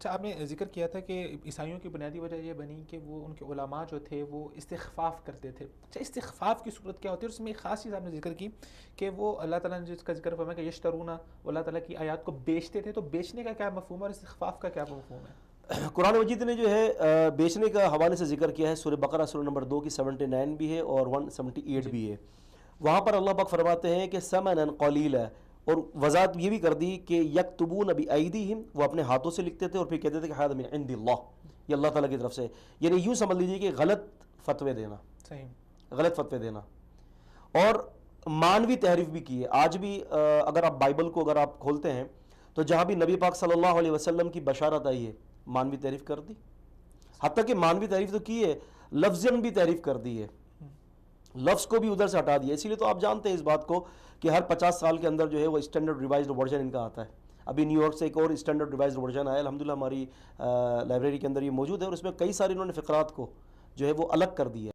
اچھا، آپ نے ذکر کیا تھا کہ عیسائیوں کی بنیادی وجہ یہ بنی کہ وہ ان کے علماء جو تھے وہ استخفاف کرتے تھے. اچھا، استخفاف کی صورت کیا ہوتی ہے؟ اور اس میں ایک خاص چیز آپ نے ذکر کی کہ وہ اللہ تعالیٰ نے جس کا ذکر فرمایا کہ یشترونا، وہ اللہ تعالیٰ کی آیات کو بیچتے تھے. تو بیچنے کا کیا مفہوم ہے اور استخفاف کا کیا مفہوم ہے؟ قرآن مجید نے جو ہے بیچنے کا حوالے سے ذکر کیا ہے سورہ بقرہ سورہ نمبر 2 کی 79 بھی ہے اور 178 جی بھی ہے. وہاں پر اللہ پاک فرماتے ہیں کہ ثمنا قلیلا، اور وضاحت یہ بھی کر دی کہ یکتبون بایدیہم، وہ اپنے ہاتھوں سے لکھتے تھے اور پھر کہتے تھے کہ ھذا من عند اللہ، یہ اللہ تعالیٰ کی طرف سے. یعنی یوں سمجھ لیجیے کہ غلط فتوے دینا، صحیح. غلط فتوے دینا. اور مانوی تحریف بھی کی ہے. آج بھی اگر آپ بائبل کو اگر آپ کھولتے ہیں تو جہاں بھی نبی پاک صلی اللہ علیہ وسلم کی بشارت آئی ہے مانوی تحریف کر دی. حتیٰ کہ مانوی تحریف تو کی ہے، لفظاً بھی تحریف کر دی ہے، لفظ کو بھی ادھر سے ہٹا دیا. اسی لیے تو آپ جانتے ہیں اس بات کو کہ ہر 50 سال کے اندر جو ہے وہ اسٹینڈرڈ ریوائزڈ ورژن ان کا آتا ہے. ابھی نیو یارک سے ایک اور اسٹینڈرڈ ریوائزڈ ورژن آیا، الحمدللہ ہماری لائبریری کے اندر یہ موجود ہے، اور اس میں کئی سارے انہوں نے فقرات کو جو ہے وہ الگ کر دی ہے.